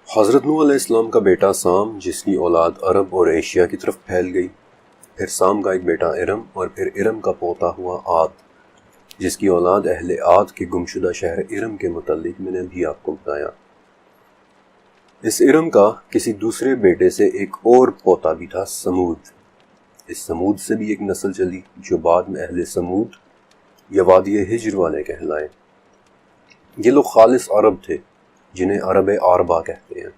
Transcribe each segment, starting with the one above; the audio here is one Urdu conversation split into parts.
حضرت نوح علیہ السلام کا بیٹا سام، جس کی اولاد عرب اور ایشیا کی طرف پھیل گئی، پھر سام کا ایک بیٹا ارم، اور پھر ارم کا پوتا ہوا عاد، جس کی اولاد اہل عاد کے گمشدہ شہر ارم کے متعلق میں نے بھی آپ کو بتایا۔ اس ارم کا کسی دوسرے بیٹے سے ایک اور پوتا بھی تھا، سمود۔ اس سمود سے بھی ایک نسل چلی جو بعد میں اہل سمود یا وادی ہجر والے کہلائے۔ یہ لوگ خالص عرب تھے جنہیں عرب عربہ کہتے ہیں،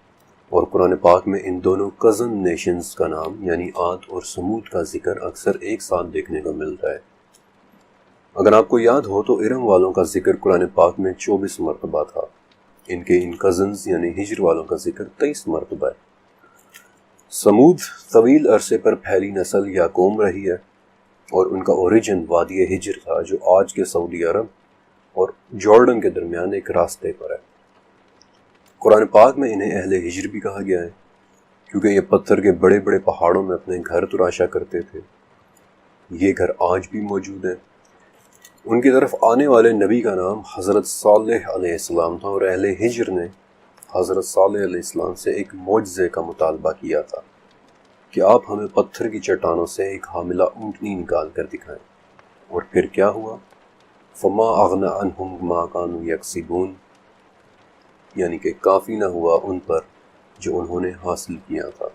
اور قرآن پاک میں ان دونوں کزن نیشنز کا نام یعنی عاد اور سمود کا ذکر اکثر ایک ساتھ دیکھنے کو ملتا ہے۔ اگر آپ کو یاد ہو تو ارم والوں کا ذکر قرآن پاک میں 24 مرتبہ تھا، ان کے ان کزنز یعنی ہجر والوں کا ذکر 23 مرتبہ ہے۔ سمود طویل عرصے پر پھیلی نسل یا قوم رہی ہے، اور ان کا اوریجن وادی ہجر تھا جو آج کے سعودی عرب اور جارڈن کے درمیان ایک راستے پر ہے۔ قرآن پاک میں انہیں اہل ہجر بھی کہا گیا ہے، کیونکہ یہ پتھر کے بڑے بڑے پہاڑوں میں اپنے گھر تراشا کرتے تھے۔ یہ گھر آج بھی موجود ہیں۔ ان کی طرف آنے والے نبی کا نام حضرت صالح علیہ السلام تھا، اور اہل ہجر نے حضرت صالح علیہ السلام سے ایک معجزے کا مطالبہ کیا تھا کہ آپ ہمیں پتھر کی چٹانوں سے ایک حاملہ اونٹنی نکال کر دکھائیں۔ اور پھر کیا ہوا؟ فما اغنى عنہم ما كانوا یکسبون، یعنی کہ کافی نہ ہوا ان پر جو انہوں نے حاصل کیا تھا۔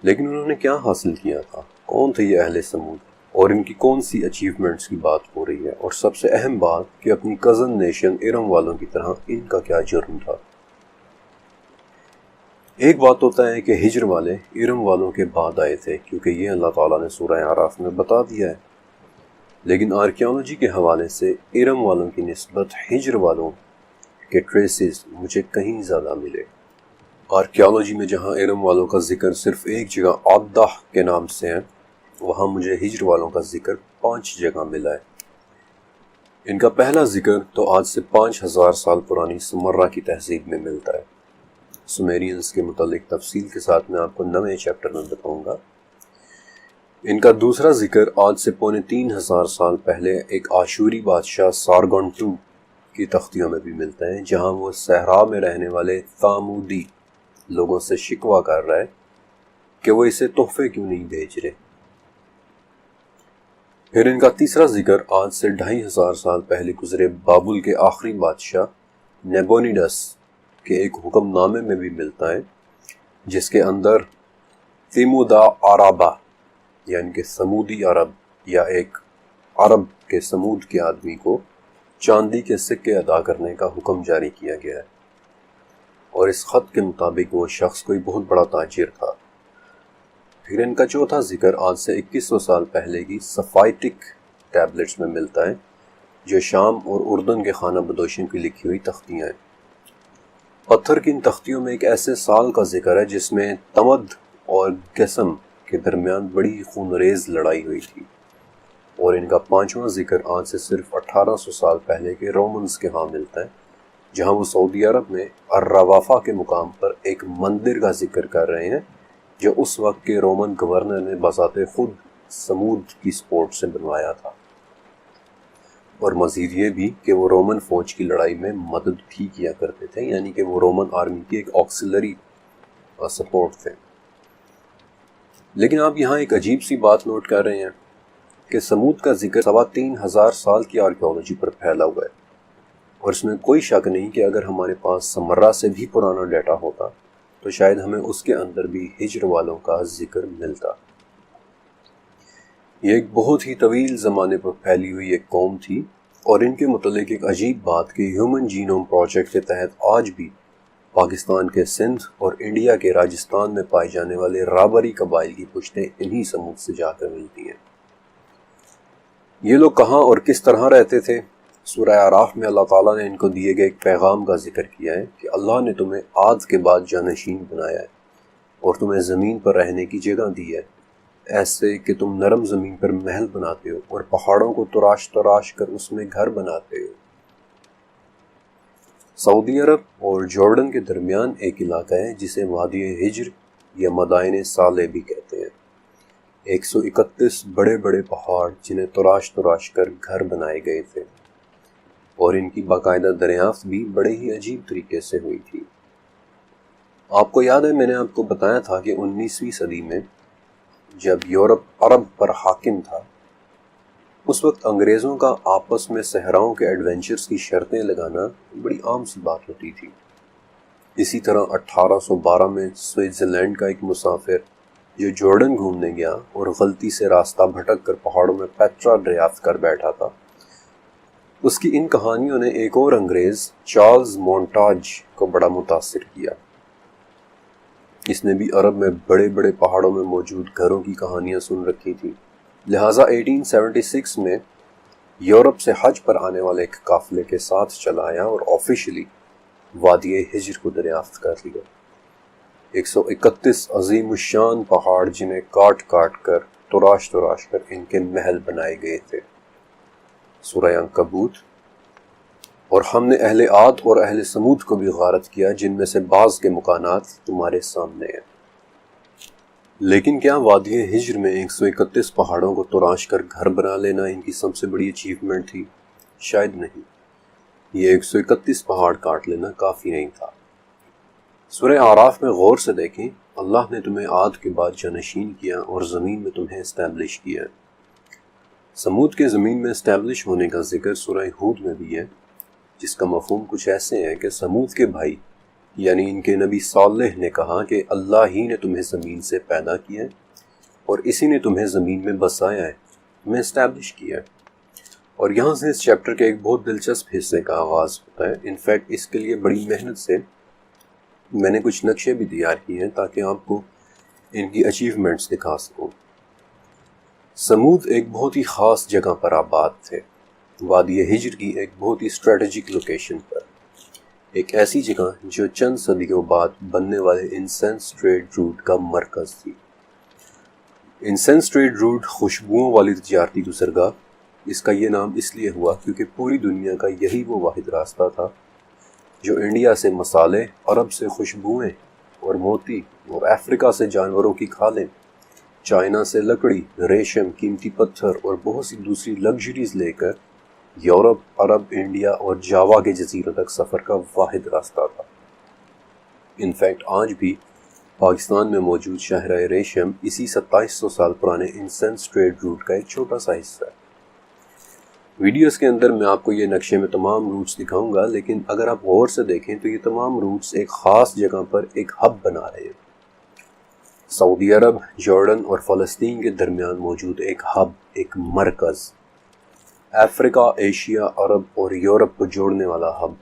لیکن انہوں نے کیا حاصل کیا تھا؟ کون تھے یہ اہل سمود، اور ان کی کون سی اچیومنٹس کی بات ہو رہی ہے؟ اور سب سے اہم بات کہ اپنی کزن نیشن ارم والوں کی طرح ان کا کیا جرم تھا؟ ایک بات ہوتا ہے کہ ہجر والے ارم والوں کے بعد آئے تھے، کیونکہ یہ اللہ تعالیٰ نے سورہ اعراف میں بتا دیا ہے، لیکن آرکیالوجی کے حوالے سے ارم والوں کی نسبت ہجر والوں کے ٹریسز مجھے کہیں زیادہ ملے۔ آرکیالوجی میں جہاں ارم والوں کا ذکر صرف ایک جگہ عادہ کے نام سے ہے، وہاں مجھے ہجر والوں کا ذکر 5 جگہ ملا ہے۔ ان کا پہلا ذکر تو آج سے 5000 سال پرانی سمرہ کی تہذیب میں ملتا ہے۔ سومیرینز کے متعلق تفصیل کے ساتھ میں آپ کو 9ویں چیپٹر میں بتاؤں گا۔ ان کا دوسرا ذکر آج سے 3500 سال پہلے ایک آشوری بادشاہ سارگون II کی تختیوں میں بھی ملتا ہے، جہاں وہ صحرا میں رہنے والے ثامودی لوگوں سے شکوہ کر رہا ہے کہ وہ اسے تحفے کیوں نہیں بھیج رہے۔ پھر ان کا تیسرا ذکر آج سے 2500 سال پہلے گزرے بابل کے آخری بادشاہ نیبونیڈس کے ایک حکم نامے میں بھی ملتا ہے، جس کے اندر تیمودا عربہ یعنی کہ سمودی عرب یا ایک عرب کے سمود کے آدمی کو چاندی کے سکے ادا کرنے کا حکم جاری کیا گیا ہے، اور اس خط کے مطابق وہ شخص کوئی بہت بڑا تاجر تھا۔ پھر ان کا چوتھا ذکر آج سے 2100 سال پہلے کی صفائٹک ٹیبلٹس میں ملتا ہے، جو شام اور اردن کے خانہ بدوشوں کی لکھی ہوئی تختیاں ہیں۔ پتھر کی ان تختیوں میں ایک ایسے سال کا ذکر ہے جس میں تمد اور گسم کے درمیان بڑی خونریز لڑائی ہوئی تھی، اور ان کا 5واں ذکر آج سے صرف 1800 سال پہلے کے رومنز کے ہاں ملتا ہے، جہاں وہ سعودی عرب میں الروافہ کے مقام پر ایک مندر کا ذکر کر رہے ہیں جو اس وقت کے رومن گورنر نے بذات خود سمود کی سپورٹ سے بنوایا تھا، اور مزید یہ بھی کہ وہ رومن فوج کی لڑائی میں مدد بھی کیا کرتے تھے، یعنی کہ وہ رومن آرمی کی ایک آکسیلری سپورٹ تھے۔ لیکن آپ یہاں ایک عجیب سی بات نوٹ کر رہے ہیں کہ سمود کا ذکر 3500 سال کی آرکیالوجی پر پھیلا ہوا ہے، اور اس میں کوئی شک نہیں کہ اگر ہمارے پاس سمرہ سے بھی پرانا ڈیٹا ہوتا تو شاید ہمیں اس کے اندر بھی ہجر والوں کا ذکر ملتا۔ یہ ایک بہت ہی طویل زمانے پر پھیلی ہوئی ایک قوم تھی، اور ان کے متعلق ایک عجیب بات کہ ہیومن جینوم پروجیکٹ کے تحت آج بھی پاکستان کے سندھ اور انڈیا کے راجستھان میں پائے جانے والے رابری قبائل کی پشتیں انہی سمود سے جا کر ملتی ہیں۔ یہ لوگ کہاں اور کس طرح رہتے تھے؟ سورہ اعراف میں اللہ تعالیٰ نے ان کو دیے گئے ایک پیغام کا ذکر کیا ہے کہ اللہ نے تمہیں عاد کے بعد جانشین بنایا ہے، اور تمہیں زمین پر رہنے کی جگہ دی ہے، ایسے کہ تم نرم زمین پر محل بناتے ہو اور پہاڑوں کو تراش تراش کر اس میں گھر بناتے ہو۔ سعودی عرب اور جارڈن کے درمیان ایک علاقہ ہے جسے وادی ہجر یا مدائن صالح بھی کہتے ہیں۔ 131 بڑے بڑے پہاڑ جنہیں تراش تراش کر گھر بنائے گئے تھے، اور ان کی باقاعدہ دریافت بھی بڑے ہی عجیب طریقے سے ہوئی تھی۔ آپ کو یاد ہے میں نے آپ کو بتایا تھا کہ 19ویں صدی میں جب یورپ عرب پر حاکم تھا، اس وقت انگریزوں کا آپس میں صحراؤں کے ایڈونچرز کی شرطیں لگانا بڑی عام سی بات ہوتی تھی۔ اسی طرح 1812 میں سوئٹزرلینڈ کا ایک مسافر جو جارڈن گھومنے گیا اور غلطی سے راستہ بھٹک کر پہاڑوں میں پیٹرا دریافت کر بیٹھا تھا، اس کی ان کہانیوں نے ایک اور انگریز چارلز مونٹاج کو بڑا متاثر کیا۔ اس نے بھی عرب میں بڑے بڑے پہاڑوں میں موجود گھروں کی کہانیاں سن رکھی تھی، لہٰذا 1876 میں یورپ سے حج پر آنے والے ایک قافلے کے ساتھ چلا آیا اور آفیشلی وادی ہجر کو دریافت کر لیا۔ 131 عظیم الشان پہاڑ جنہیں کاٹ کاٹ کر تراش کر ان کے محل بنائے گئے تھے۔ سورہ عنکبوت۔ اور ہم نے اہل عاد اور اہل سمود کو بھی غارت کیا، جن میں سے بعض کے مکانات تمہارے سامنے ہیں۔ لیکن کیا وادی ہجر میں 131 پہاڑوں کو تراش کر گھر بنا لینا ان کی سب سے بڑی اچیومنٹ تھی؟ شاید نہیں۔ یہ 131 پہاڑ کاٹ لینا کافی نہیں تھا۔ سورہ اعراف میں غور سے دیکھیں، اللہ نے تمہیں عاد کے بعد جانشین کیا اور زمین میں تمہیں اسٹیبلش کیا۔ سمود کے زمین میں اسٹیبلش ہونے کا ذکر سورہ ہود میں بھی ہے، جس کا مفہوم کچھ ایسے ہے کہ سمود کے بھائی یعنی ان کے نبی صالح نے کہا کہ اللہ ہی نے تمہیں زمین سے پیدا کیا اور اسی نے تمہیں زمین میں بسایا ہے، تمہیں اسٹیبلش کیا ہے۔ اور یہاں سے اس چیپٹر کے ایک بہت دلچسپ حصے کا آغاز ہوتا ہے۔ انفیکٹ اس کے لیے بڑی محنت سے میں نے کچھ نقشے بھی تیار کیے ہیں تاکہ آپ کو ان کی اچیومنٹس دکھا سکوں۔ سمود ایک بہت ہی خاص جگہ پر آباد تھے، وادی ہجر کی ایک بہت ہی اسٹریٹجک لوکیشن پر، ایک ایسی جگہ جو چند صدیوں بعد بننے والے انسینس ٹریڈ روٹ کا مرکز تھی۔ انسینس ٹریڈ روٹ خوشبوؤں والی تجارتی گزرگاہ، اس کا یہ نام اس لیے ہوا کیونکہ پوری دنیا کا یہی وہ واحد راستہ تھا جو انڈیا سے مسالے، عرب سے خوشبوئیں اور موتی، اور افریقہ سے جانوروں کی کھالیں، چائنا سے لکڑی، ریشم، قیمتی پتھر اور بہت سی دوسری لگژریز لے کر یورپ، عرب، انڈیا اور جاوا کے جزیروں تک سفر کا واحد راستہ تھا۔ انفیکٹ آج بھی پاکستان میں موجود شاہراہ ریشم اسی 2700 سال پرانے انسینس ٹریڈ روٹ کا ایک چھوٹا سا حصہ ہے۔ ویڈیوز کے اندر میں آپ کو یہ نقشے میں تمام روٹس دکھاؤں گا، لیکن اگر آپ غور سے دیکھیں تو یہ تمام روٹس ایک خاص جگہ پر ایک ہب بنا رہے ہیں۔ سعودی عرب، جارڈن اور فلسطین کے درمیان موجود ایک ہب، ایک مرکز، افریقہ، ایشیا، عرب اور یورپ کو جوڑنے والا ہب،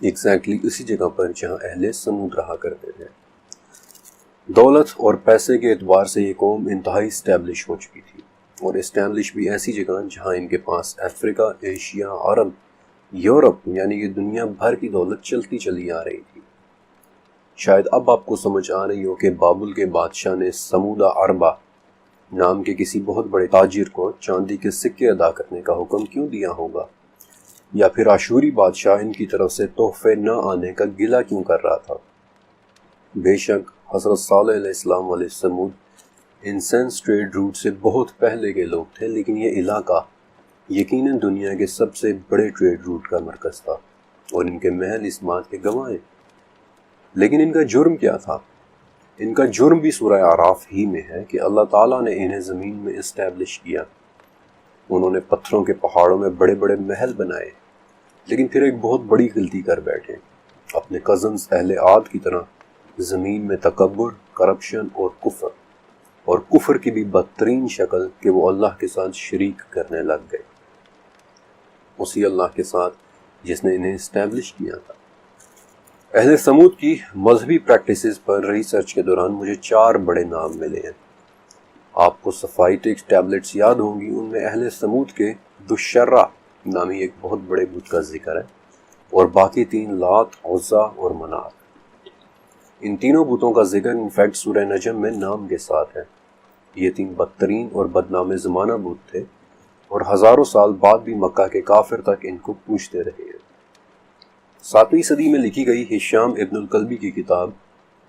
ایگزیکٹلی اسی جگہ پر جہاں اہل سمود رہا کرتے تھے۔ دولت اور پیسے کے اعتبار سے یہ قوم انتہائی اسٹیبلش ہو چکی تھی، اور اسٹیبلش بھی ایسی جگہ جہاں ان کے پاس افریقہ، ایشیا، عرب، یورپ یعنی کہ دنیا بھر کی دولت چلتی چلی آ رہی تھی۔ شاید اب آپ کو سمجھ آ رہی ہو کہ بابل کے بادشاہ نے سمودہ اربا نام کے کسی بہت بڑے تاجر کو چاندی کے سکے ادا کرنے کا حکم کیوں دیا ہوگا، یا پھر آشوری بادشاہ ان کی طرف سے تحفے نہ آنے کا گلہ کیوں کر رہا تھا۔ بے شک حضرت صالح علیہ السلام والے سمود انسینس ٹریڈ روٹ سے بہت پہلے کے لوگ تھے، لیکن یہ علاقہ یقیناً دنیا کے سب سے بڑے ٹریڈ روٹ کا مرکز تھا، اور ان کے محل اس بات کے گواہ ہیں۔ لیکن ان کا جرم کیا تھا؟ ان کا جرم بھی سورہ اعراف ہی میں ہے کہ اللہ تعالیٰ نے انہیں زمین میں اسٹیبلش کیا۔ انہوں نے پتھروں کے پہاڑوں میں بڑے بڑے محل بنائے، لیکن پھر ایک بہت بڑی غلطی کر بیٹھے، اپنے کزنز اہل عاد کی طرح زمین میں تکبر، کرپشن اور کفر کی بھی بدترین شکل کہ وہ اللہ کے ساتھ شریک کرنے لگ گئے، اسی اللہ کے ساتھ جس نے انہیں اسٹیبلش کیا تھا۔ اہل سمود کی مذہبی پریکٹسز پر ریسرچ کے دوران مجھے 4 بڑے نام ملے ہیں۔ آپ کو صفائیٹک ٹیبلٹس یاد ہوں گی، ان میں اہل سمود کے دشرہ نامی ایک بہت بڑے بت کا ذکر ہے، اور باقی 3 لات، عزا اور منات۔ ان تینوں بتوں کا ذکر انفیکٹ سورہ نجم میں نام کے ساتھ ہے۔ یہ 3 بدترین اور بدنام زمانہ بت تھے، اور ہزاروں سال بعد بھی مکہ کے کافر تک ان کو پوجتے رہے ہیں۔ 7ویں صدی میں لکھی گئی ہشام ابن الکلبی کی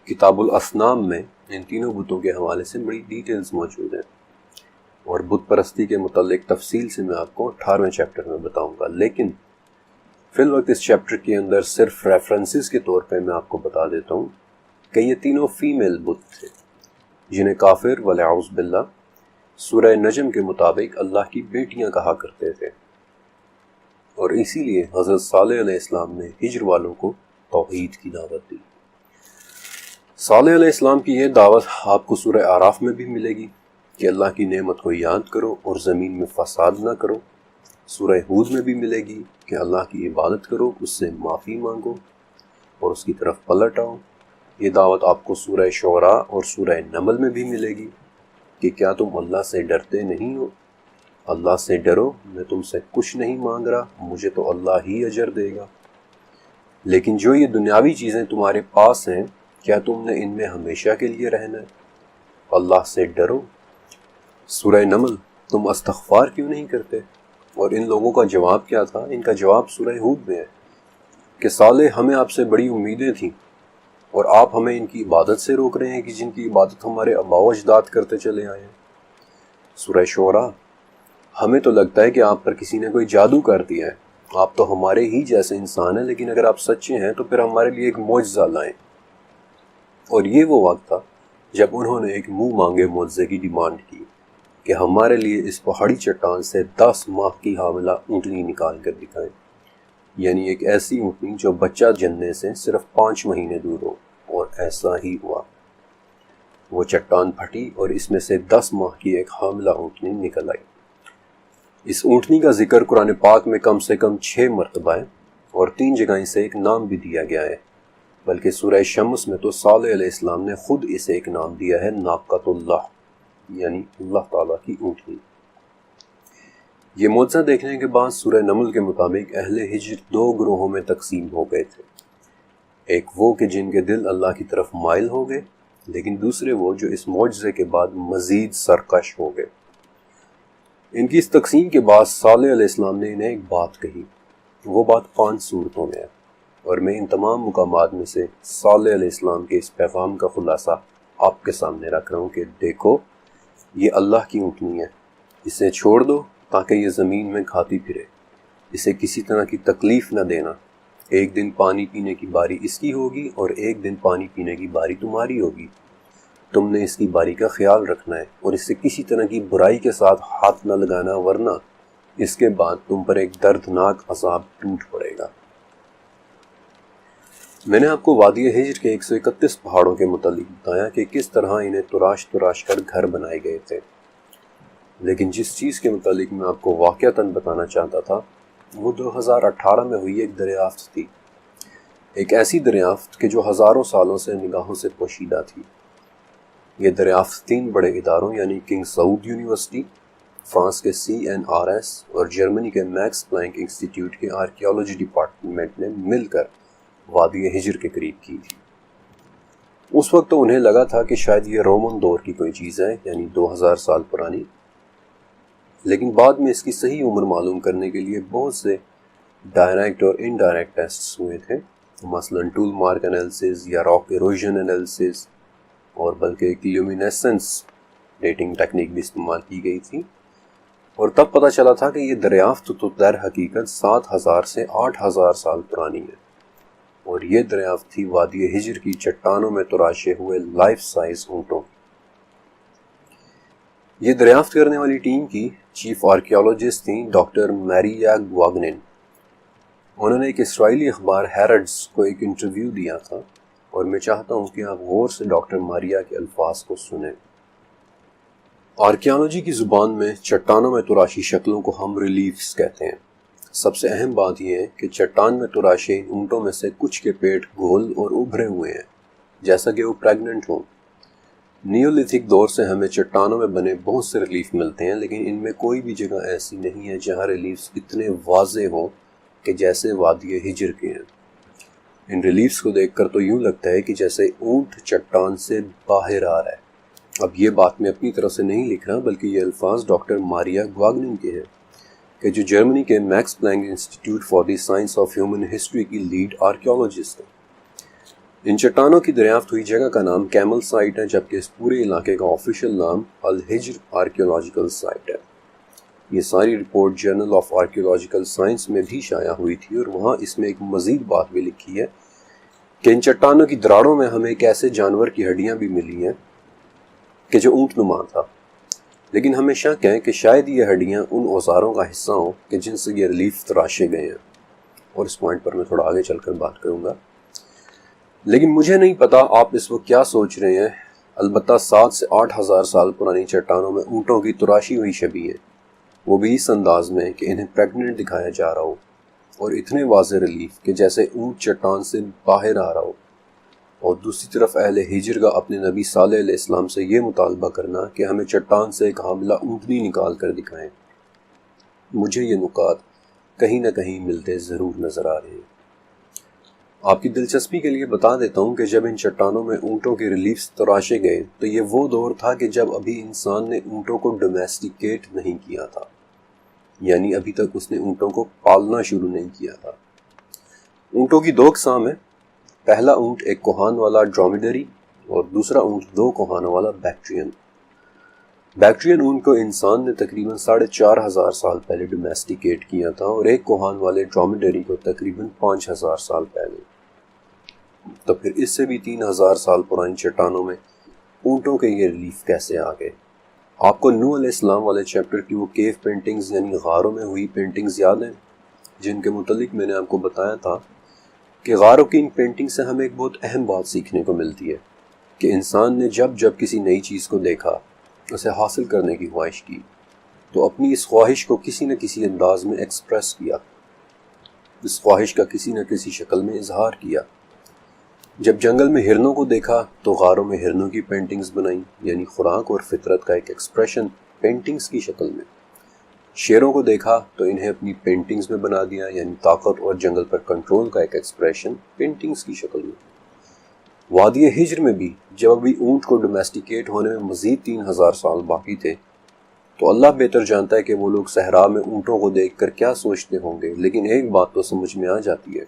کتاب الاصنام میں ان تینوں بتوں کے حوالے سے بڑی ڈیٹیلز موجود ہیں، اور بت پرستی کے متعلق تفصیل سے میں آپ کو 18ویں چیپٹر میں بتاؤں گا، لیکن فی الوقت اس چیپٹر کے اندر صرف ریفرنسز کے طور پہ میں آپ کو بتا دیتا ہوں کہ یہ تینوں فیمیل بت تھے جنہیں کافر والعیاذ باللہ سورہ نجم کے مطابق اللہ کی بیٹیاں کہا کرتے تھے، اور اسی لیے حضرت صالح علیہ السلام نے ہجر والوں کو توحید کی دعوت دی۔ صالح علیہ السلام کی یہ دعوت آپ کو سورہ اعراف میں بھی ملے گی کہ اللہ کی نعمت کو یاد کرو اور زمین میں فساد نہ کرو۔ سورہ ہود میں بھی ملے گی کہ اللہ کی عبادت کرو، اس سے معافی مانگو اور اس کی طرف پلٹ آؤ۔ یہ دعوت آپ کو سورہ شعراء اور سورہ نمل میں بھی ملے گی کہ کیا تم اللہ سے ڈرتے نہیں ہو؟ اللہ سے ڈرو، میں تم سے کچھ نہیں مانگ رہا، مجھے تو اللہ ہی اجر دے گا۔ لیکن جو یہ دنیاوی چیزیں تمہارے پاس ہیں، کیا تم نے ان میں ہمیشہ کے لیے رہنا ہے؟ اللہ سے ڈرو۔ سورہ نمل، تم استغفار کیوں نہیں کرتے؟ اور ان لوگوں کا جواب کیا تھا؟ ان کا جواب سورہ ہود میں ہے کہ صالح، ہمیں آپ سے بڑی امیدیں تھیں اور آپ ہمیں ان کی عبادت سے روک رہے ہیں کہ جن کی عبادت ہمارے آباء و اجداد کرتے چلے آئے ہیں۔ سورہ شعراء، ہمیں تو لگتا ہے کہ آپ پر کسی نے کوئی جادو کر دیا ہے، آپ تو ہمارے ہی جیسے انسان ہیں، لیکن اگر آپ سچے ہیں تو پھر ہمارے لیے ایک معجزہ لائیں۔ اور یہ وہ وقت تھا جب انہوں نے ایک منہ مانگے معجزے کی ڈیمانڈ کی کہ ہمارے لیے اس پہاڑی چٹان سے 10 ماہ کی حاملہ اونٹنی نکال کر دکھائیں، یعنی ایک ایسی اونٹنی جو بچہ جننے سے صرف 5 مہینے دور ہو۔ اور ایسا ہی ہوا، وہ چٹان پھٹی اور اس میں سے 10 ماہ کی ایک حاملہ اونٹنی نکل آئی۔ اس اونٹنی کا ذکر قرآن پاک میں کم سے کم 6 مرتبہ ہے اور 3 جگہیں سے ایک نام بھی دیا گیا ہے، بلکہ سورہ شمس میں تو صالح علیہ السلام نے خود اسے ایک نام دیا ہے، ناقۃ اللہ، یعنی اللہ تعالیٰ کی اونٹنی۔ یہ معجزہ دیکھنے کے بعد سورہ نمل کے مطابق اہل ہجر 2 گروہوں میں تقسیم ہو گئے تھے، ایک وہ کہ جن کے دل اللہ کی طرف مائل ہو گئے، لیکن دوسرے وہ جو اس معجزے کے بعد مزید سرکش ہو گئے۔ ان کی اس تقسیم کے بعد صالح علیہ السلام نے انہیں ایک بات کہی، وہ بات 5 صورتوں میں ہے، اور میں ان تمام مقامات میں سے صالح علیہ السلام کے اس پیغام کا خلاصہ آپ کے سامنے رکھ رہا ہوں کہ دیکھو، یہ اللہ کی اونٹنی ہے، اسے چھوڑ دو تاکہ یہ زمین میں کھاتی پھرے، اسے کسی طرح کی تکلیف نہ دینا، ایک دن پانی پینے کی باری اس کی ہوگی اور ایک دن پانی پینے کی باری تمہاری ہوگی، تم نے اس کی باری کا خیال رکھنا ہے اور اس سے کسی طرح کی برائی کے ساتھ ہاتھ نہ لگانا، ورنہ اس کے بعد تم پر ایک دردناک عذاب ٹوٹ پڑے گا۔ میں نے آپ کو وادی ہجر کے 131 پہاڑوں کے متعلق بتایا کہ کس طرح انہیں تراش کر گھر بنائے گئے تھے، لیکن جس چیز کے متعلق میں آپ کو واقعتاً بتانا چاہتا تھا وہ 2018 میں ہوئی ایک دریافت تھی، ایک ایسی دریافت کہ جو ہزاروں سالوں سے نگاہوں سے پوشیدہ تھی۔ یہ دریافت 3 بڑے اداروں یعنی کنگ سعود یونیورسٹی، فرانس کے CNRS اور جرمنی کے میکس پلانک انسٹیٹیوٹ کے آرکیالوجی ڈپارٹمنٹ نے مل کر وادی ہجر کے قریب کی تھی۔ اس وقت تو انہیں لگا تھا کہ شاید یہ رومن دور کی کوئی چیز ہے، یعنی 2000 سال پرانی، لیکن بعد میں اس کی صحیح عمر معلوم کرنے کے لیے بہت سے ڈائریکٹ اور انڈائریکٹ ٹیسٹس ہوئے تھے، مثلاً ٹول مارک انالیسز یا راک ایروژن انالیسز، اور بلکہ ایک لیومینیسنس ڈیٹنگ ٹیکنیک بھی استعمال کی گئی تھی، اور تب پتہ چلا تھا کہ یہ دریافت تو در حقیقت 7000 سے 8000 سال پرانی ہے، اور یہ دریافت تھی وادی ہجر کی چٹانوں میں تراشے ہوئے لائف سائز اونٹوں۔ یہ دریافت کرنے والی ٹیم کی چیف آرکیالوجسٹ تھیں ڈاکٹر میریا گواگنن۔ انہوں نے ایک اسرائیلی اخبار ہیرڈز کو ایک انٹرویو دیا تھا، اور میں چاہتا ہوں کہ آپ غور سے ڈاکٹر ماریا کے الفاظ کو سنیں۔ آرکیالوجی کی زبان میں چٹانوں میں تراشی شکلوں کو ہم ریلیفز کہتے ہیں۔ سب سے اہم بات یہ ہے کہ چٹان میں تراشے ان اونٹوں میں سے کچھ کے پیٹ گول اور ابھرے ہوئے ہیں، جیسا کہ وہ پریگننٹ ہوں۔ نیولیتھک دور سے ہمیں چٹانوں میں بنے بہت سے ریلیف ملتے ہیں، لیکن ان میں کوئی بھی جگہ ایسی نہیں ہے جہاں ریلیفز اتنے واضح ہوں کہ جیسے وادی ہجر کے ہیں۔ ان ریلیفز کو دیکھ کر تو یوں لگتا ہے کہ جیسے اونٹ چٹان سے باہر آ رہا ہے۔ اب یہ بات میں اپنی طرف سے نہیں لکھ رہا، بلکہ یہ الفاظ ڈاکٹر ماریا گواگنن کے ہیں، کہ جو جرمنی کے Max Planck Institute for the Science of Human History کی لیڈ آرکیالوجسٹ ہیں۔ ان چٹانوں کی دریافت ہوئی جگہ کا نام کیمل سائٹ ہے، جبکہ اس پورے علاقے کا آفیشیل نام الحجر آرکیولوجیکل سائٹ ہے۔ یہ ساری report journal of archaeological science میں بھی شائع ہوئی تھی، اور وہاں اس میں ایک مزید بات بھی لکھی ہے کہ ان چٹانوں کی دراڑوں میں ہمیں ایک ایسے جانور کی ہڈیاں بھی ملی ہیں کہ جو اونٹ نما تھا، لیکن ہمیں شک ہے کہ شاید یہ ہڈیاں ان اوزاروں کا حصہ ہوں کہ جن سے یہ ریلیف تراشے گئے ہیں، اور اس پوائنٹ پر میں تھوڑا آگے چل کر بات کروں گا۔ لیکن مجھے نہیں پتا آپ اس وقت کیا سوچ رہے ہیں، البتہ 7 سے 8 ہزار سال پرانی چٹانوں میں اونٹوں کی تراشی ہوئی شبیہ ہیں، وہ بھی اس انداز میں کہ انہیں پریگننٹ دکھایا جا رہا ہو، اور اتنے واضح ریلیف کہ جیسے اونٹ چٹان سے باہر آ رہا ہو، اور دوسری طرف اہل ہجر کا اپنے نبی صالح علیہ السلام سے یہ مطالبہ کرنا کہ ہمیں چٹان سے ایک حاملہ اونٹنی نکال کر دکھائیں۔ مجھے یہ نکات کہیں نہ کہیں ملتے ضرور نظر آ رہے ہیں۔ آپ کی دلچسپی کے لیے بتا دیتا ہوں کہ جب ان چٹانوں میں اونٹوں کے ریلیفز تراشے گئے تو یہ وہ دور تھا کہ جب ابھی انسان نے اونٹوں کو ڈومیسٹیکیٹ نہیں کیا تھا، یعنی ابھی تک اس نے اونٹوں کو پالنا شروع نہیں کیا تھا۔ اونٹوں کی 2 اقسام ہیں، پہلا اونٹ ایک کوہان والا ڈرومیڈری اور دوسرا اونٹ 2 کوہانوں والا بیکٹرین۔ بیکٹرین اونٹ کو انسان نے تقریباً 4,500 سال پہلے ڈومیسٹیکیٹ کیا تھا، اور ایک کوہان والے ڈرومیڈری کو تقریباً 5,000 سال پہلے۔ تو پھر اس سے بھی 3,000 سال پرانی چٹانوں میں اونٹوں کے یہ ریلیف کیسے آ گئے؟ آپ کو نوح علیہ السلام والے چیپٹر کی وہ کیو پینٹنگز یعنی غاروں میں ہوئی پینٹنگز یاد ہیں، جن کے متعلق میں نے آپ کو بتایا تھا کہ غاروں کی ان پینٹنگ سے ہمیں ایک بہت اہم بات سیکھنے کو ملتی ہے کہ انسان نے جب کسی نئی چیز کو دیکھا، اسے حاصل کرنے کی خواہش کی، تو اپنی اس خواہش کو کسی نہ کسی انداز میں ایکسپریس کیا، اس خواہش کا کسی نہ کسی شکل میں اظہار کیا۔ جب جنگل میں ہرنوں کو دیکھا تو غاروں میں ہرنوں کی پینٹنگز بنائیں، یعنی خوراک اور فطرت کا ایک ایکسپریشن پینٹنگز کی شکل میں۔ شیروں کو دیکھا تو انہیں اپنی پینٹنگز میں بنا دیا، یعنی طاقت اور جنگل پر کنٹرول کا ایک ایکسپریشن پینٹنگز کی شکل میں۔ وادی ہجر میں بھی جب ابھی اونٹ کو ڈومیسٹیکیٹ ہونے میں مزید 3,000 سال باقی تھے، تو اللہ بہتر جانتا ہے کہ وہ لوگ صحرا میں اونٹوں کو دیکھ کر کیا سوچتے ہوں گے، لیکن ایک بات تو سمجھ میں آ جاتی ہے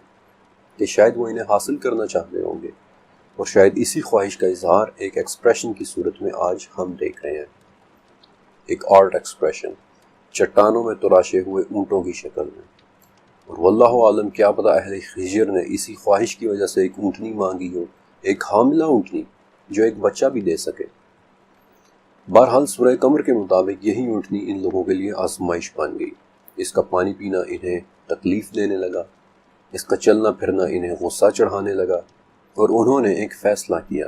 کہ شاید وہ انہیں حاصل کرنا چاہتے ہوں گے، اور شاید اسی خواہش کا اظہار ایک ایکسپریشن کی صورت میں آج ہم دیکھ رہے ہیں، ایک آرٹ ایکسپریشن چٹانوں میں تراشے ہوئے اونٹوں کی شکل میں۔ اور واللہ عالم کیا پتہ اہل ہجر نے اسی خواہش کی وجہ سے ایک اونٹنی مانگی ہو، ایک حاملہ اونٹنی جو ایک بچہ بھی دے سکے۔ بہرحال سورہ قمر کے مطابق یہی اونٹنی ان لوگوں کے لیے آزمائش بن گئی، اس کا پانی پینا انہیں تکلیف دینے لگا، اس کا چلنا پھرنا انہیں غصہ چڑھانے لگا، اور انہوں نے ایک فیصلہ کیا۔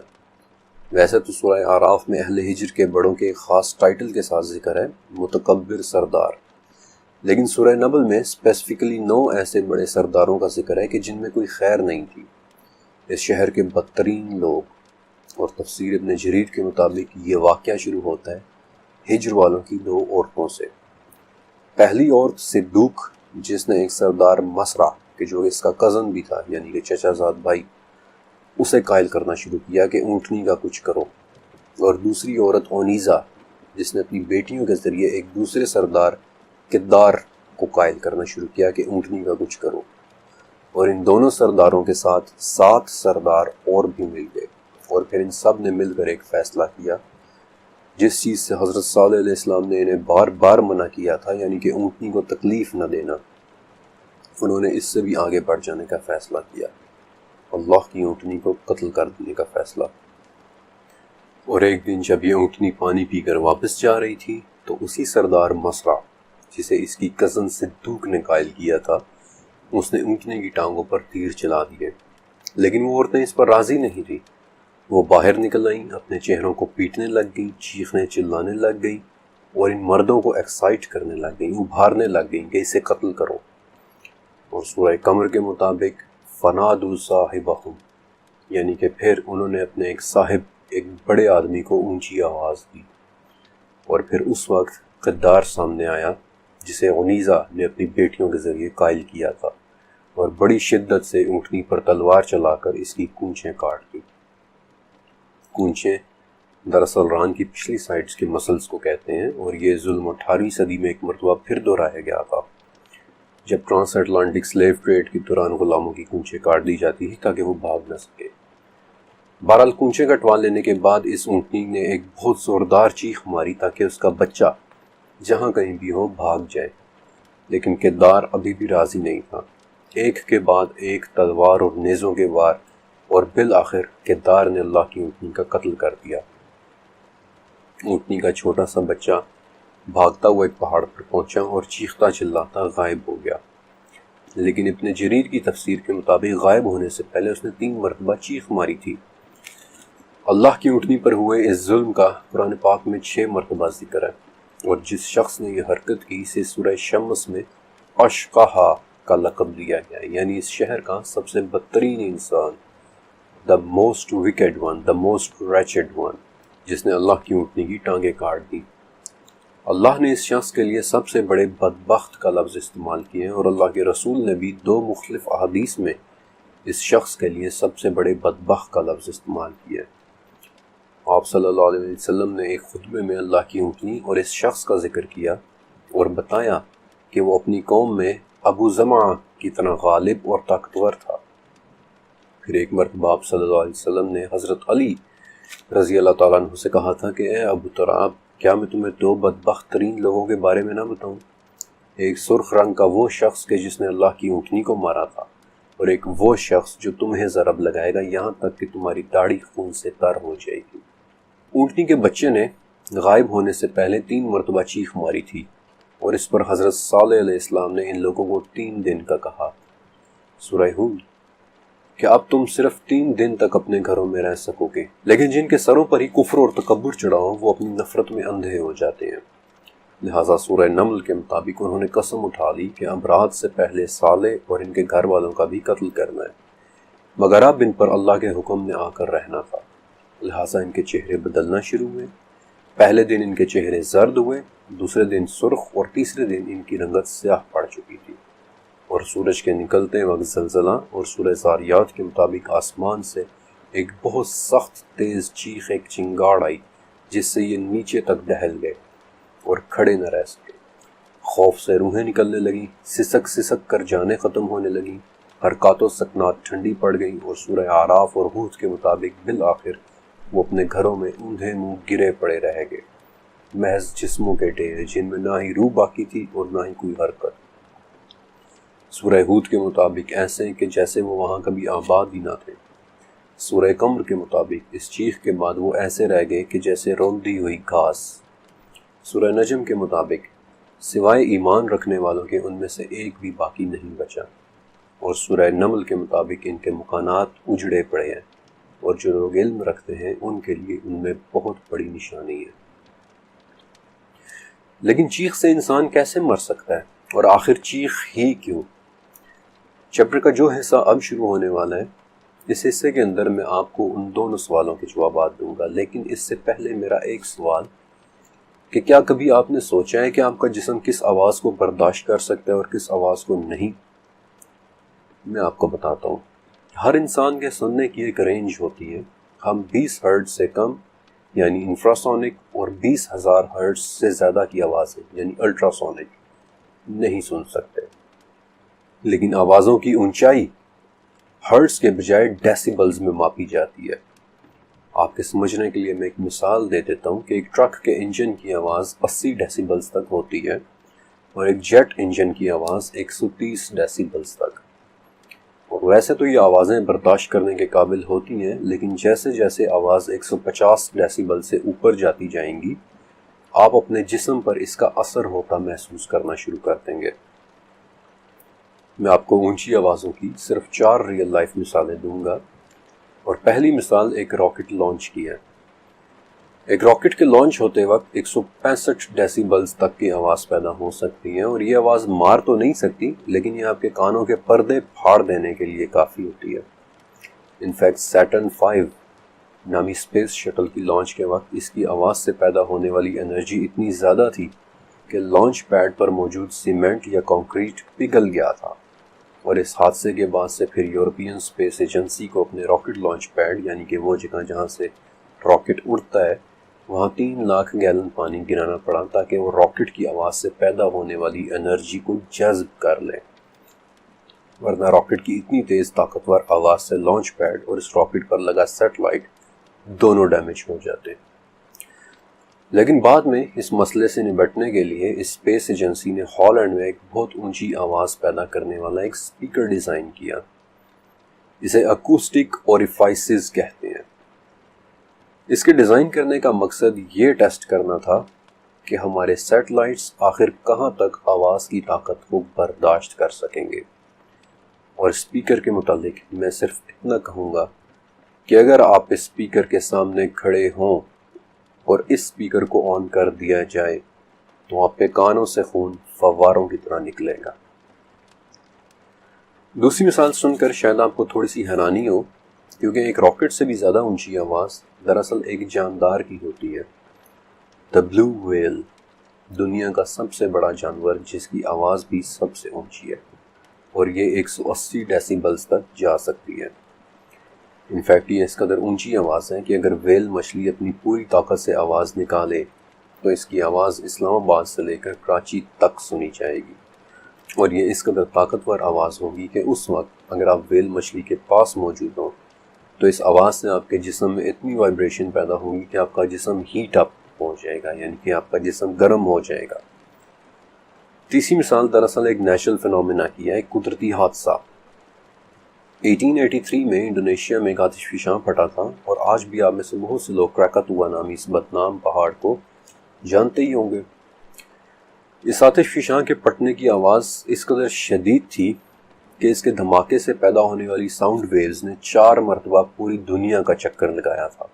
ویسے تو سورہ اعراف میں اہل ہجر کے بڑوں کے ایک خاص ٹائٹل کے ساتھ ذکر ہے، متکبر سردار، لیکن سورہ نبل میں اسپیسیفکلی 9 ایسے بڑے سرداروں کا ذکر ہے کہ جن میں کوئی خیر نہیں تھی، اس شہر کے بدترین لوگ۔ اور تفسیر ابن جریر کے مطابق یہ واقعہ شروع ہوتا ہے ہجر والوں کی 2 عورتوں سے۔ پہلی عورت صدوق، جس نے ایک سردار مسرع کہ جو اس کا کزن بھی تھا، یعنی کہ چچا زاد بھائی، اسے قائل کرنا شروع کیا کہ اونٹنی کا کچھ کرو، اور دوسری عورت اونیزا، جس نے اپنی بیٹیوں کے ذریعے ایک دوسرے سردار کدار کو قائل کرنا شروع کیا کہ اونٹنی کا کچھ کرو، اور ان دونوں سرداروں کے ساتھ 7 سردار اور بھی مل گئے، اور پھر ان سب نے مل کر ایک فیصلہ کیا، جس چیز سے حضرت صالح علیہ السلام نے انہیں بار بار منع کیا تھا، یعنی کہ اونٹنی کو تکلیف نہ دینا، انہوں نے اس سے بھی آگے بڑھ جانے کا فیصلہ کیا، اللہ کی اونٹنی کو قتل کر دینے کا فیصلہ۔ اور ایک دن جب یہ اونٹنی پانی پی کر واپس جا رہی تھی تو اسی سردار مسرع، جسے اس کی کزن صدوق نے قائل کیا تھا، اس نے اونٹنی کی ٹانگوں پر تیر چلا دیے، لیکن وہ عورتیں اس پر راضی نہیں تھی۔ وہ باہر نکل آئیں، اپنے چہروں کو پیٹنے لگ گئیں، چیخنے چلانے لگ گئیں، اور ان مردوں کو ایکسائٹ کرنے لگ گئیں، ابھارنے لگ گئیں کہ اسے قتل کرو۔ اور سورہ قمر کے مطابق فنادوا صاحبہم، یعنی کہ پھر انہوں نے اپنے ایک صاحب، ایک بڑے آدمی کو اونچی آواز دی، اور پھر اس وقت قدار سامنے آیا جسے اونیزا نے اپنی بیٹیوں کے ذریعے قائل کیا تھا، اور بڑی شدت سے اونٹنی پر تلوار چلا کر اس کی کونچیں کاٹ دی۔ کونچیں دراصل ران کی پچھلی سائڈز کے مسلز کو کہتے ہیں، اور یہ ظلم 18ویں صدی میں ایک مرتبہ پھر دہرایا گیا تھا، جب ٹرانس اٹلانٹک سلیو ٹریڈ کے دوران غلاموں کی کونچیں کاٹ دی جاتی تھی تاکہ وہ بھاگ نہ سکے۔ بہرحال کونچیں کٹوا لینے کے بعد اس اونٹنی نے ایک بہت زوردار چیخ ماری تاکہ اس کا بچہ جہاں کہیں بھی ہو بھاگ جائے، لیکن کدار ابھی بھی راضی نہیں تھا۔ ایک کے بعد ایک تلوار اور نیزوں کے وار اور بالآخر کردار نے اللہ کی اونٹنی کا قتل کر دیا۔ اونٹنی کا چھوٹا سا بچہ بھاگتا ہوا ایک پہاڑ پر پہنچا اور چیختا چلاتا غائب ہو گیا، لیکن ابن جریر کی تفسیر کے مطابق غائب ہونے سے پہلے اس نے 3 مرتبہ چیخ ماری تھی۔ اللہ کی اونٹنی پر ہوئے اس ظلم کا قرآن پاک میں 6 مرتبہ ذکر ہے، اور جس شخص نے یہ حرکت کی اسے سورہ شمس میں اشقہا کا لقب دیا گیا ہے، یعنی اس شہر کا سب سے بدترین انسان، the most wicked one, the most wretched one، جس نے اللہ کی اونٹنی کی ٹانگیں کاٹ دی۔ اللہ نے اس شخص کے لیے سب سے بڑے بدبخت کا لفظ استعمال کیے ہیں، اور اللہ کے رسول نے بھی 2 مختلف احادیث میں اس شخص کے لیے سب سے بڑے بدبخت کا لفظ استعمال کیا ہے۔ آپ صلی اللہ علیہ وسلم نے ایک خطبے میں اللہ کی اونٹنی اور اس شخص کا ذکر کیا اور بتایا کہ وہ اپنی قوم میں ابو زمعہ کی طرح غالب اور طاقتور تھا۔ پھر ایک مرتبہ آپ صلی اللہ علیہ وسلم نے حضرت علی رضی اللہ تعالیٰ عنہ سے کہا تھا کہ اے ابو تراب، کیا میں تمہیں 2 بدبخت ترین لوگوں کے بارے میں نہ بتاؤں؟ ایک سرخ رنگ کا وہ شخص کہ جس نے اللہ کی اونٹنی کو مارا تھا، اور ایک وہ شخص جو تمہیں ضرب لگائے گا یہاں تک کہ تمہاری داڑھی خون سے تر ہو جائے گی۔ اونٹنی کے بچے نے غائب ہونے سے پہلے 3 مرتبہ چیخ ماری تھی، اور اس پر حضرت صالح علیہ السلام نے ان لوگوں کو 3 دن کا کہا۔ سورہ ہود کہ اب تم صرف 3 دن تک اپنے گھروں میں رہ سکو گے، لیکن جن کے سروں پر ہی کفر اور تکبر چڑھا ہو وہ اپنی نفرت میں اندھے ہو جاتے ہیں۔ لہٰذا سورہ نمل کے مطابق انہوں نے قسم اٹھا لی کہ اب رات سے پہلے صالح اور ان کے گھر والوں کا بھی قتل کرنا ہے، مگر اب ان پر اللہ کے حکم نے آ کر رہنا تھا۔ لہٰذا ان کے چہرے بدلنا شروع ہوئے۔ پہلے دن ان کے چہرے زرد ہوئے، دوسرے دن سرخ، اور تیسرے دن ان کی رنگت سیاہ پڑ چکی تھی۔ اور سورج کے نکلتے وقت زلزلہ، اور سورہ زاریات کے مطابق آسمان سے ایک بہت سخت تیز چیخ، ایک چنگاڑ آئی جس سے یہ نیچے تک ڈہل گئے اور کھڑے نہ رہ سکے۔ خوف سے روحیں نکلنے لگیں، سسک سسک کر جانیں ختم ہونے لگیں، حرکات و سکنات ٹھنڈی پڑ گئیں، اور سورہ اعراف اور ہود کے مطابق بالآخر وہ اپنے گھروں میں اوندھے منہ گرے پڑے رہ گئے، محض جسموں کے ڈھیر جن میں نہ ہی روح باقی تھی اور نہ ہی کوئی حرکت۔ سورہ ہود کے مطابق ایسے کہ جیسے وہ وہاں کبھی آباد ہی نہ تھے۔ سورہ قمر کے مطابق اس چیخ کے بعد وہ ایسے رہ گئے کہ جیسے روندی ہوئی گھاس۔ سورہ نجم کے مطابق سوائے ایمان رکھنے والوں کے ان میں سے ایک بھی باقی نہیں بچا، اور سورہ نمل کے مطابق ان کے مکانات اجڑے پڑے ہیں، اور جو لوگ علم رکھتے ہیں ان کے لیے ان میں بہت بڑی نشانی ہے۔ لیکن چیخ سے انسان کیسے مر سکتا ہے، اور آخر چیخ ہی کیوں؟ چیپٹر کا جو حصہ اب شروع ہونے والا ہے، اس حصے کے اندر میں آپ کو ان دونوں سوالوں کے جوابات دوں گا، لیکن اس سے پہلے میرا ایک سوال کہ کیا کبھی آپ نے سوچا ہے کہ آپ کا جسم کس آواز کو برداشت کر سکتا ہے اور کس آواز کو نہیں؟ میں آپ کو بتاتا ہوں۔ ہر انسان کے سننے کی ایک رینج ہوتی ہے۔ ہم 20 ہرٹز سے کم یعنی انفراسونک اور 20,000 ہرٹز سے زیادہ کی آوازیں یعنی الٹراسونک نہیں سن سکتے، لیکن آوازوں کی اونچائی ہرٹز کے بجائے ڈیسیبلز میں ماپی جاتی ہے۔ آپ کے سمجھنے کے لیے میں ایک مثال دے دیتا ہوں کہ ایک ٹرک کے انجن کی آواز 80 ڈیسیبلز تک ہوتی ہے، اور ایک جیٹ انجن کی آواز 130 ڈیسیبلز تک۔ اور ویسے تو یہ آوازیں برداشت کرنے کے قابل ہوتی ہیں، لیکن جیسے جیسے آواز 150 ڈیسیبل سے اوپر جاتی جائیں گی، آپ اپنے جسم پر اس کا اثر ہوتا محسوس کرنا شروع کر دیں گے۔ میں آپ کو اونچی آوازوں کی صرف 4 ریئل لائف مثالیں دوں گا، اور پہلی مثال ایک راکٹ لانچ کی ہے۔ ایک راکٹ کے لانچ ہوتے وقت 165 ڈیسیبلز تک کی آواز پیدا ہو سکتی ہے، اور یہ آواز مار تو نہیں سکتی، لیکن یہ آپ کے کانوں کے پردے پھاڑ دینے کے لیے کافی ہوتی ہے۔ انفیکٹ سیٹرن 5 نامی اسپیس شٹل کی لانچ کے وقت اس کی آواز سے پیدا ہونے والی انرجی اتنی زیادہ تھی کہ لانچ پیڈ پر موجود سیمنٹ یا کنکریٹ پگھل گیا تھا، اور اس حادثے کے بعد سے پھر یورپین اسپیس ایجنسی کو اپنے راکٹ لانچ پیڈ یعنی کہ وہ جگہ جہاں سے راکٹ اڑتا ہے وہاں 3 لاکھ گیلن پانی گرانا پڑا تاکہ وہ راکٹ کی آواز سے پیدا ہونے والی انرجی کو جذب کر لے، ورنہ راکٹ کی اتنی تیز طاقتور آواز سے لانچ پیڈ اور اس راکٹ پر لگا سیٹلائٹ دونوں ڈیمیج ہو جاتے۔ لیکن بعد میں اس مسئلے سے نمٹنے کے لیے اسپیس ایجنسی نے ہالینڈ میں ایک بہت اونچی آواز پیدا کرنے والا ایک اسپیکر ڈیزائن کیا۔ اسے اکوسٹک اوریفائسز کہتے ہیں۔ اس کے ڈیزائن کرنے کا مقصد یہ ٹیسٹ کرنا تھا کہ ہمارے سیٹلائٹس آخر کہاں تک آواز کی طاقت کو برداشت کر سکیں گے۔ اور اسپیکر کے متعلق میں صرف اتنا کہوں گا کہ اگر آپ اسپیکر کے سامنے کھڑے ہوں اور اس اسپیکر کو آن کر دیا جائے تو آپ کے کانوں سے خون فواروں کی طرح نکلے گا۔ دوسری مثال سن کر شاید آپ کو تھوڑی سی حیرانی ہو، کیونکہ ایک راکٹ سے بھی زیادہ اونچی آواز دراصل ایک جاندار کی ہوتی ہے۔ دا بلو ویل، دنیا کا سب سے بڑا جانور جس کی آواز بھی سب سے اونچی ہے، اور یہ 180 ڈیسیبلز تک جا سکتی ہے۔ انفیکٹ یہ اس قدر اونچی آواز ہے کہ اگر ویل مچھلی اپنی پوری طاقت سے آواز نکالے تو اس کی آواز اسلام آباد سے لے کر کراچی تک سنی جائے گی، اور یہ اس قدر طاقتور آواز ہوگی کہ اس وقت اگر آپ ویل مچھلی کے پاس موجود ہوں تو اس آواز سے آپ کے جسم میں اتنی وائبریشن پیدا ہوگی کہ آپ کا جسم ہیٹ اپ ہو جائے گا، یعنی کہ آپ کا جسم گرم ہو جائے گا۔ تیسری مثال دراصل ایک نیچرل فینومینا کی ہے، ایک قدرتی حادثہ۔ 1883 میں انڈونیشیا میں ایک آتش فشاں پھٹا تھا، اور آج بھی آپ میں سے بہت سے لوگ کراکاتوا نامی اس بدنام پہاڑ کو جانتے ہی ہوں گے۔ اس آتش فشاں کے پھٹنے کی آواز اس قدر شدید تھی کہ اس کے دھماکے سے پیدا ہونے والی ساؤنڈ ویوز نے 4 مرتبہ پوری دنیا کا چکر لگایا تھا۔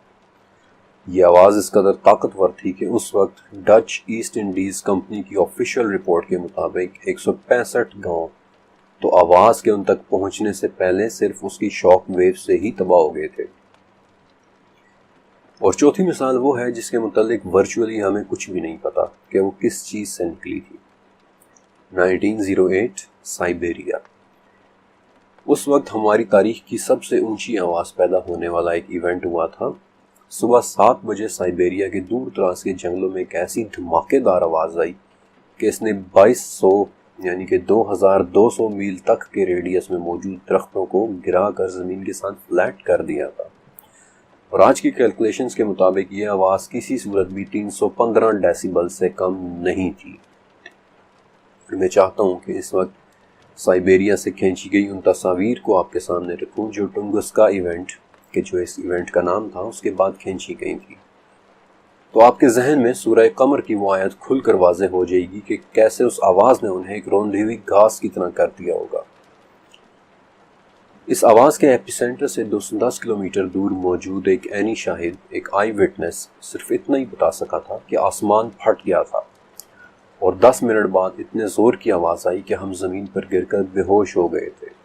یہ آواز اس قدر طاقتور تھی کہ اس وقت ڈچ ایسٹ انڈیز کمپنی کی آفیشیل رپورٹ کے مطابق 165 گاؤں تو آواز کے ان تک پہنچنے سے پہلے صرف اس کی شاک ویو سے ہی تباہ ہو گئے تھے۔ اور چوتھی مثال وہ ہے جس کے متعلق ورچولی ہمیں کچھ بھی نہیں پتا کہ وہ کس چیز سے نکلی تھی۔ 1908 سائبیریا۔ اس وقت ہماری تاریخ کی سب سے اونچی آواز پیدا ہونے والا ایک ایونٹ ہوا تھا۔ صبح 7 بجے سائبیریا کے دور دراز کے جنگلوں میں ایک ایسی دھماکے دار آواز آئی کہ اس نے 2200 یعنی کہ 2200 میل تک کے ریڈیس میں موجود درختوں کو گرا کر زمین کے ساتھ فلیٹ کر دیا تھا، اور آج کی کیلکولیشنز کے مطابق یہ آواز کسی صورت بھی 315 ڈیسیبل سے کم نہیں تھی۔ میں چاہتا ہوں کہ اس وقت سائبیریا سے کھینچی گئی ان تصاویر کو آپ کے سامنے رکھوں جو ٹنگسکا ایونٹ کہ جو اس ایونٹ کا نام تھا اس کے بعد کھینچی گئی تھی، تو آپ کے ذہن میں سورہ قمر کی وہ آیت کھل کر واضح ہو جائے گی کہ کیسے اس آواز نے انہیں ایک روندی ہوئی گھاس کی طرح کر دیا ہوگا۔ اس آواز کے ایپی سینٹر سے 210 کلومیٹر دور موجود ایک عینی شاہد، ایک آئی وٹنس، صرف اتنا ہی بتا سکا تھا کہ آسمان پھٹ گیا تھا، اور 10 منٹ بعد اتنے زور کی آواز آئی کہ ہم زمین پر گر کر بے ہوش ہو گئے تھے۔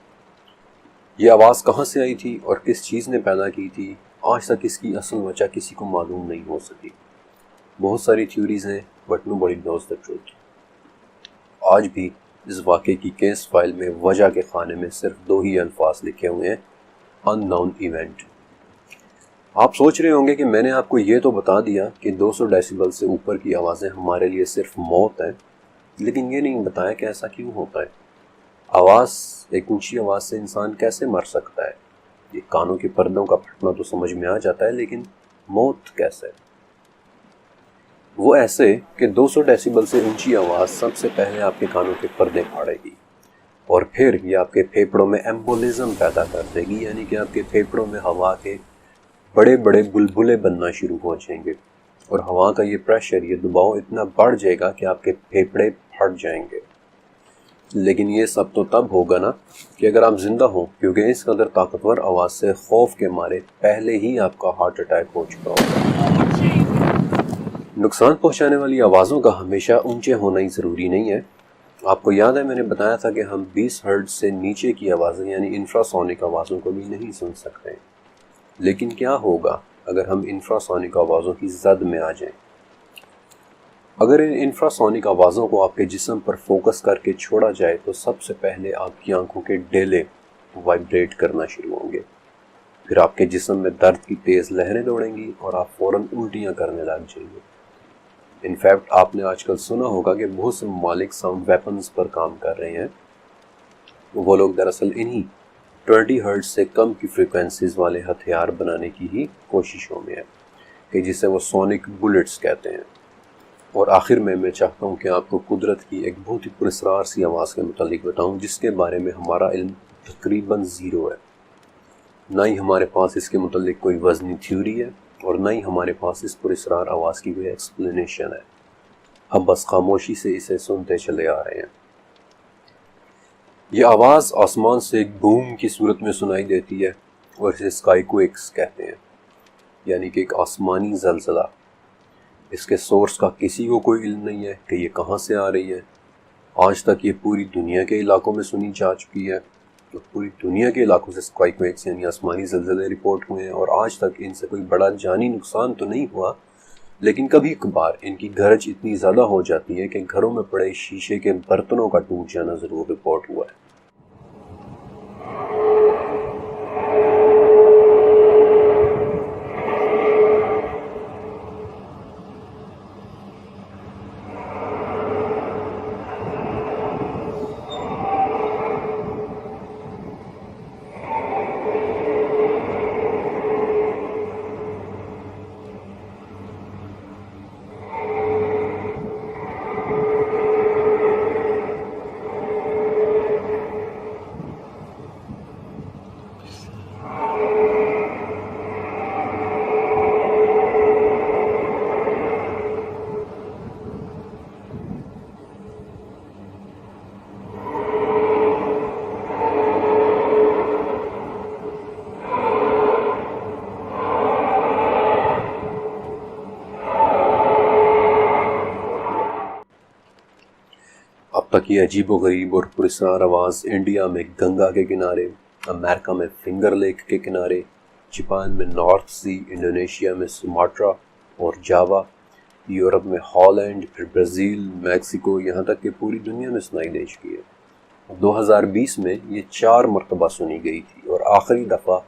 یہ آواز کہاں سے آئی تھی اور کس چیز نے پیدا کی تھی، آج تک اس کی اصل وجہ کسی کو معلوم نہیں ہو سکی۔ بہت ساری تھیوریز ہیں، but nobody knows the truth. آج بھی اس واقعے کی کیس فائل میں وجہ کے خانے میں صرف 2 ہی الفاظ لکھے ہوئے ہیں، ان نون ایونٹ۔ آپ سوچ رہے ہوں گے کہ میں نے آپ کو یہ تو بتا دیا کہ 200 ڈیسیبل سے اوپر کی آوازیں ہمارے لیے صرف موت ہیں، لیکن یہ نہیں بتایا کہ ایسا کیوں ہوتا ہے۔ ایک اونچی آواز سے انسان کیسے مر سکتا ہے؟ یہ کانوں کے پردوں کا پھٹنا تو سمجھ میں آ جاتا ہے، لیکن موت کیسے؟ وہ ایسے کہ 200 ڈیسیبل سے اونچی آواز سب سے پہلے آپ کے کانوں کے پردے پھاڑے گی، اور پھر یہ آپ کے پھیپھڑوں میں ایمبولزم پیدا کر دے گی، یعنی کہ آپ کے پھیپھڑوں میں ہوا کے بڑے بڑے بلبلے بننا شروع ہو جائیں گے، اور ہوا کا یہ پریشر، یہ دباؤ اتنا بڑھ جائے گا کہ آپ کے پھیپھڑے پھٹ جائیں گے۔ لیکن یہ سب تو تب ہوگا نا کہ اگر آپ زندہ ہوں، کیونکہ اس قدر طاقتور آواز سے خوف کے مارے پہلے ہی آپ کا ہارٹ اٹیک ہو چکا ہوگا۔ نقصان پہنچانے والی آوازوں کا ہمیشہ اونچے ہونا ہی ضروری نہیں ہے۔ آپ کو یاد ہے میں نے بتایا تھا کہ ہم 20 ہرٹز سے نیچے کی آوازیں یعنی انفراسونک آوازوں کو بھی نہیں سن سکتے، لیکن کیا ہوگا اگر ہم انفراسونک آوازوں کی زد میں آ جائیں؟ اگر ان انفراسونک آوازوں کو آپ کے جسم پر فوکس کر کے چھوڑا جائے تو سب سے پہلے آپ کی آنکھوں کے ڈیلے وائبریٹ کرنا شروع ہوں گے، پھر آپ کے جسم میں درد کی تیز لہریں دوڑیں گی اور آپ فوراً الٹیاں کرنے لگ جائیں گے۔ انفیکٹ آپ نے آج کل سنا ہوگا کہ بہت سے ممالک ساؤنڈ ویپنز پر کام کر رہے ہیں۔ وہ لوگ دراصل انہی 20 ہرٹز سے کم کی فریکوینسیز والے ہتھیار بنانے کی ہی کوششوں میں ہیں، کہ جسے وہ سونک بلٹس کہتے ہیں۔ اور آخر میں چاہتا ہوں کہ آپ کو قدرت کی ایک بہت ہی پراسرار سی آواز کے متعلق بتاؤں جس کے بارے میں ہمارا علم تقریباً 0 ہے۔ نہ ہی ہمارے پاس اس کے متعلق کوئی وزنی تھیوری ہے اور نہ ہی ہمارے پاس اس پر اسرار آواز کی کوئی ایکسپلینیشن ہے۔ ہم بس خاموشی سے اسے سنتے چلے آ رہے ہیں۔ یہ آواز آسمان سے ایک بوم کی صورت میں سنائی دیتی ہے اور اسے اسکائی کویکس کہتے ہیں، یعنی کہ ایک آسمانی زلزلہ۔ اس کے سورس کا کسی کو کوئی علم نہیں ہے کہ یہ کہاں سے آ رہی ہے۔ آج تک یہ پوری دنیا کے علاقوں میں سنی جا چکی ہے، تو پوری دنیا کے علاقوں سے اسکائی کویکس یعنی آسمانی زلزلے رپورٹ ہوئے ہیں، اور آج تک ان سے کوئی بڑا جانی نقصان تو نہیں ہوا، لیکن کبھی کبھار ان کی گرج اتنی زیادہ ہو جاتی ہے کہ گھروں میں پڑے شیشے کے برتنوں کا ٹوٹ جانا ضرور رپورٹ ہوا ہے۔ اب تک یہ عجیب و غریب اور پراسرار آواز انڈیا میں گنگا کے کنارے، امریکہ میں فنگر لیک کے کنارے، جاپان میں نارتھ سی، انڈونیشیا میں سماٹرا اور جاوا، یورپ میں ہالینڈ، پھر برازیل، میکسیکو، یہاں تک کہ پوری دنیا میں سنائی دے چکی ہے۔ 2020 میں یہ 4 مرتبہ سنی گئی تھی اور آخری دفعہ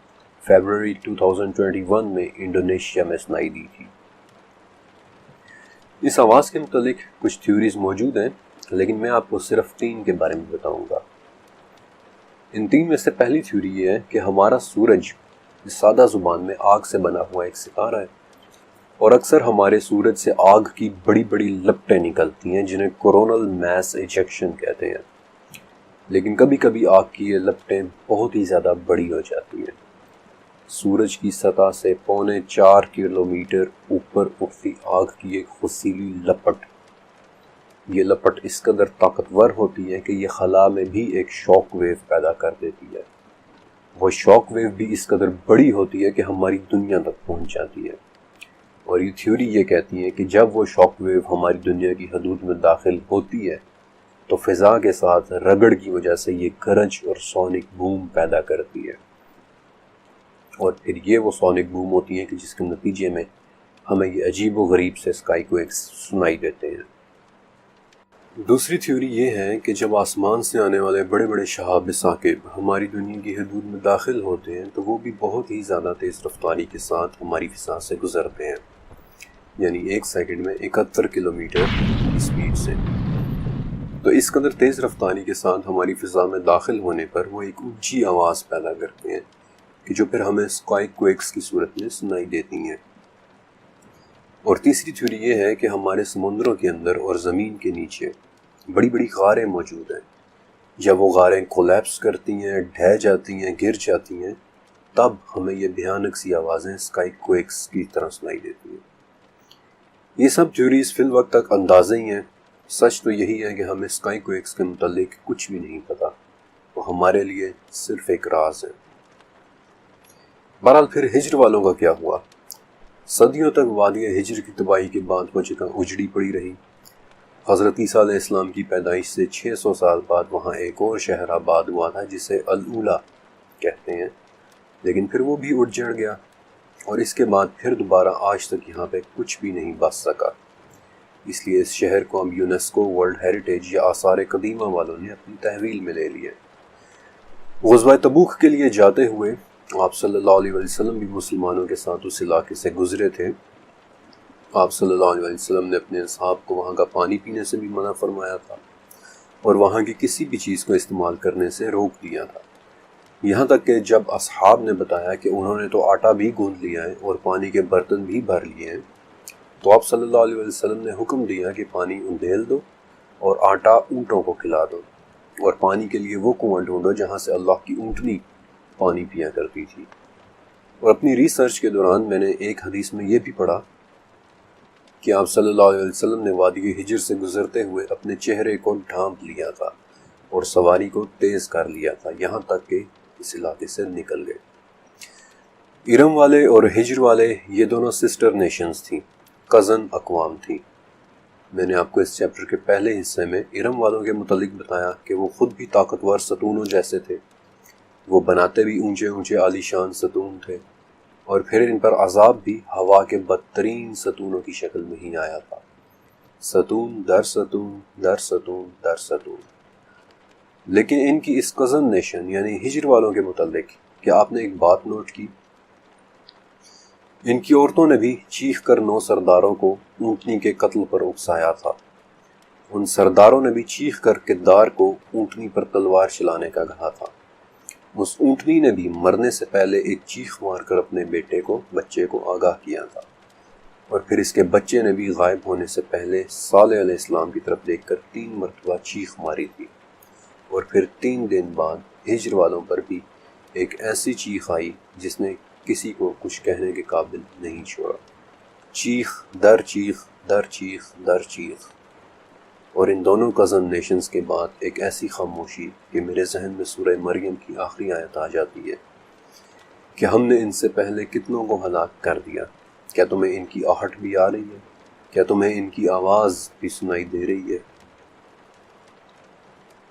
فیبروری 2021 میں انڈونیشیا میں سنائی دی تھی۔ اس آواز کے متعلق کچھ تھیوریز موجود ہیں، لیکن میں آپ کو صرف 3 کے بارے میں بتاؤں گا۔ ان 3 میں سے پہلی تھیوری یہ ہے کہ ہمارا سورج سادہ زبان میں آگ سے بنا ہوا ایک ستارہ ہے، اور اکثر ہمارے سورج سے آگ کی بڑی بڑی لپٹیں نکلتی ہیں جنہیں کورونل میس ایجیکشن کہتے ہیں، لیکن کبھی کبھی آگ کی یہ لپٹیں بہت ہی زیادہ بڑی ہو جاتی ہیں۔ سورج کی سطح سے 4.25 کلومیٹر اوپر اٹھتی آگ کی ایک خصیلی لپٹ، یہ لپٹ اس قدر طاقتور ہوتی ہے کہ یہ خلا میں بھی ایک شاک ویو پیدا کر دیتی ہے۔ وہ شاک ویو بھی اس قدر بڑی ہوتی ہے کہ ہماری دنیا تک پہنچ جاتی ہے، اور یہ تھیوری یہ کہتی ہے کہ جب وہ شاک ویو ہماری دنیا کی حدود میں داخل ہوتی ہے تو فضا کے ساتھ رگڑ کی وجہ سے یہ گرج اور سونک بوم پیدا کرتی ہے، اور پھر یہ وہ سونک بوم ہوتی ہیں کہ جس کے نتیجے میں ہمیں یہ عجیب و غریب سے اسکائی کویکس سنائی دیتے ہیں۔ دوسری تھیوری یہ ہے کہ جب آسمان سے آنے والے بڑے بڑے شہاب ثاقب ہماری دنیا کی حدود میں داخل ہوتے ہیں تو وہ بھی بہت ہی زیادہ تیز رفتاری کے ساتھ ہماری فضا سے گزرتے ہیں، یعنی 1 سیکنڈ میں 71 کلومیٹر کی سپیڈ سے۔ تو اس قدر تیز رفتاری کے ساتھ ہماری فضا میں داخل ہونے پر وہ ایک اونچی آواز پیدا کرتے ہیں کہ جو پھر ہمیں اسکائی کویکس کی صورت میں سنائی دیتی ہیں۔ اور تیسری تھیوری یہ ہے کہ ہمارے سمندروں کے اندر اور زمین کے نیچے بڑی بڑی غاریں موجود ہیں۔ جب وہ غاریں کولیپس کرتی ہیں، ڈھہ جاتی ہیں، گر جاتی ہیں، تب ہمیں یہ بھیانک سی آوازیں اسکائی کویکس کی طرح سنائی دیتی ہیں۔ یہ سب تھیوریز فی الوقت تک اندازے ہی ہیں۔ سچ تو یہی ہے کہ ہمیں اسکائی کویکس کے متعلق کچھ بھی نہیں پتا، وہ ہمارے لیے صرف ایک راز ہے۔ بہرحال پھر ہجر والوں کا کیا ہوا؟ صدیوں تک وادی ہجر کی تباہی کے بعد وہ جگہ اجڑی پڑی رہی۔ حضرت عیسیٰ علیہ السلام کی پیدائش سے 600 سال بعد وہاں ایک اور شہر آباد ہوا تھا جسے الاولیٰ کہتے ہیں، لیکن پھر وہ بھی اٹھ جڑ گیا، اور اس کے بعد پھر دوبارہ آج تک یہاں پہ کچھ بھی نہیں بس سکا۔ اس لیے اس شہر کو اب یونیسکو ورلڈ ہیریٹیج یا آثار قدیمہ والوں نے اپنی تحویل میں لے لیا۔ غزوہ تبوک کے لیے جاتے ہوئے آپ صلی اللہ علیہ وسلم بھی مسلمانوں کے ساتھ اس علاقے سے گزرے تھے۔ آپ صلی اللہ علیہ وسلم نے اپنے اصحاب کو وہاں کا پانی پینے سے بھی منع فرمایا تھا، اور وہاں کی کسی بھی چیز کو استعمال کرنے سے روک دیا تھا، یہاں تک کہ جب اصحاب نے بتایا کہ انہوں نے تو آٹا بھی گوندھ لیا ہے اور پانی کے برتن بھی بھر لیے ہیں، تو آپ صلی اللہ علیہ وسلم نے حکم دیا کہ پانی اندھیل دو اور آٹا اونٹوں کو کھلا دو، اور پانی کے لیے وہ کنواں ڈھونڈو جہاں سے اللہ کی اونٹنی پانی پیا کرتی تھی۔ اور اپنی ریسرچ کے دوران میں نے ایک حدیث میں یہ بھی پڑھا کہ آپ صلی اللہ علیہ وسلم نے وادی ہجر سے گزرتے ہوئے اپنے چہرے کو ڈھانپ لیا تھا اور سواری کو تیز کر لیا تھا، یہاں تک کہ اس علاقے سے نکل گئے۔ ارم والے اور ہجر والے یہ دونوں سسٹر نیشنز تھیں، کزن اقوام تھیں۔ میں نے آپ کو اس چیپٹر کے پہلے حصے میں ارم والوں کے متعلق بتایا کہ وہ خود بھی طاقتور ستونوں جیسے تھے، وہ بناتے بھی اونچے اونچے عالی شان ستون تھے، اور پھر ان پر عذاب بھی ہوا کے بدترین ستونوں کی شکل میں ہی آیا تھا، ستون در ستون در ستون در ستون۔ لیکن ان کی اس کزن نیشن یعنی ہجر والوں کے متعلق کیا آپ نے ایک بات نوٹ کی؟ ان کی عورتوں نے بھی چیخ کر 9 سرداروں کو اونٹنی کے قتل پر اکسایا تھا۔ ان سرداروں نے بھی چیخ کر کردار کو اونٹنی پر تلوار چلانے کا کہا تھا۔ اس اونٹنی نے بھی مرنے سے پہلے ایک چیخ مار کر اپنے بچے کو آگاہ کیا تھا، اور پھر اس کے بچے نے بھی غائب ہونے سے پہلے صالح علیہ السلام کی طرف دیکھ کر 3 مرتبہ چیخ ماری تھی، اور پھر 3 دن بعد ہجر والوں پر بھی ایک ایسی چیخ آئی جس نے کسی کو کچھ کہنے کے قابل نہیں چھوڑا، چیخ در چیخ در چیخ در چیخ۔ اور ان دونوں کزن نیشنز کے بعد ایک ایسی خاموشی کہ میرے ذہن میں سورہ مریم کی آخری آیت آ جاتی ہے کہ ہم نے ان سے پہلے کتنوں کو ہلاک کر دیا، کیا تمہیں ان کی آہٹ بھی آ رہی ہے؟ کیا تمہیں ان کی آواز بھی سنائی دے رہی ہے؟